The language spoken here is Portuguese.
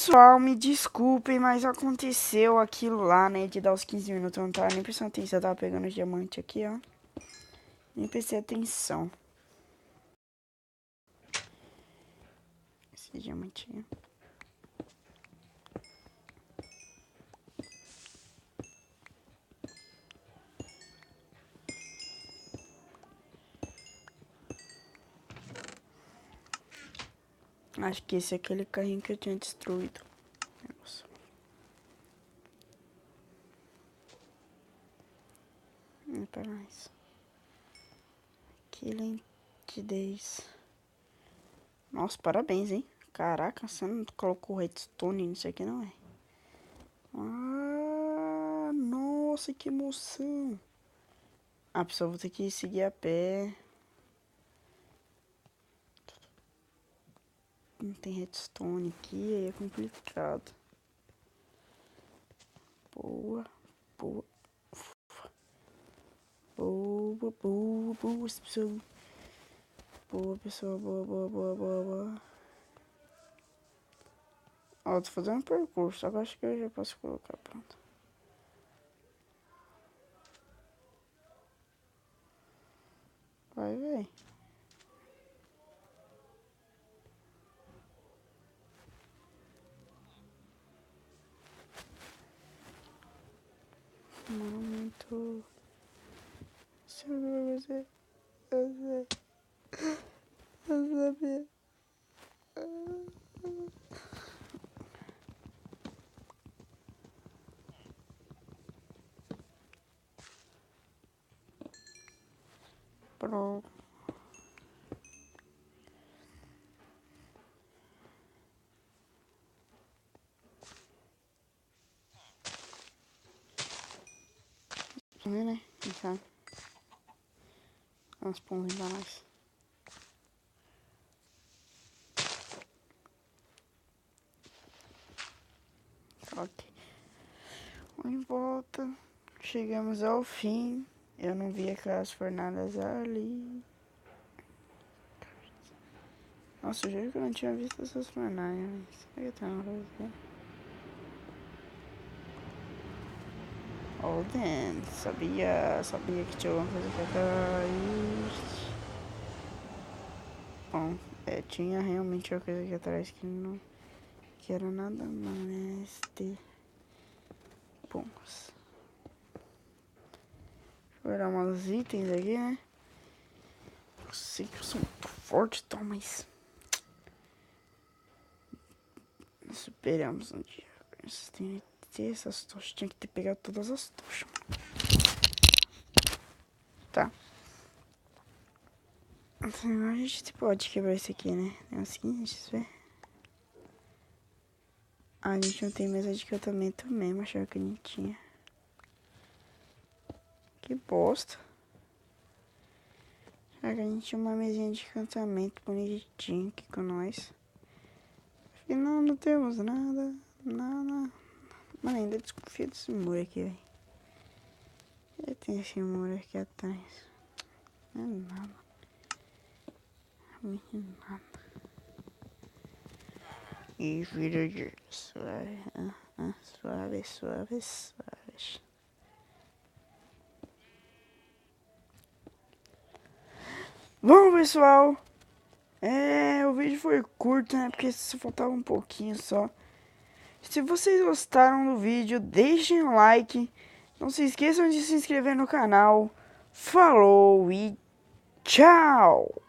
Pessoal, me desculpem, mas aconteceu aquilo lá, né, de dar os 15 minutos, eu não tava nem prestando atenção, eu tava pegando os diamantes aqui, ó. Nem prestei atenção. Esse diamantinho. Acho que esse é aquele carrinho que eu tinha destruído. Nossa. Não é mais. Que lentidez. Nossa, parabéns, hein? Caraca, você não colocou redstone nisso aqui, não é? Ah, nossa, que emoção. Ah, pessoal, vou ter que seguir a pé. Não tem redstone aqui, aí é complicado. Boa, boa. Boa, boa, boa, pessoal. Boa, pessoal, boa, boa, boa, boa, boa. Ó, tô fazendo um percurso, agora acho que eu já posso colocar, pronto. Vai, véi. Momento. Se eu fazer. Eu sabia. Pronto. Né? Então. Uns pãozinhos pra nós. Ok. Em volta. Chegamos ao fim. Eu não vi aquelas fornadas ali. Nossa, eu juro que eu não tinha visto essas fornalhas. Será que tem uma coisa aqui? Oh, damn. Sabia que tinha alguma coisa pra trás. Bom, tinha realmente uma coisa aqui atrás que não... Que era nada mais de... Bons. Vou olhar uns itens aqui, né? Eu sei que eu sou muito forte, então, mas... Superamos um dia. Tem que ter essas tochas. Tinha que ter pegado todas as tochas. Tá. Então, a gente pode quebrar esse aqui, né? Tem o seguinte, deixa eu ver. Ah, a gente não tem mesa de encantamento mesmo. Achava que a gente tinha. Que bosta. Achava que a gente tinha uma mesinha de encantamento bonitinho aqui com nós. Afinal, não temos nada. Nada. Mano, ainda desconfio desse muro aqui, velho. Tem esse muro aqui atrás. Não é nada. Não é nada. E vira de suave. Suave, suave, suave. Bom, pessoal. O vídeo foi curto, né? Porque só faltava um pouquinho só. Se vocês gostaram do vídeo, deixem um like. Não se esqueçam de se inscrever no canal. Falou e tchau!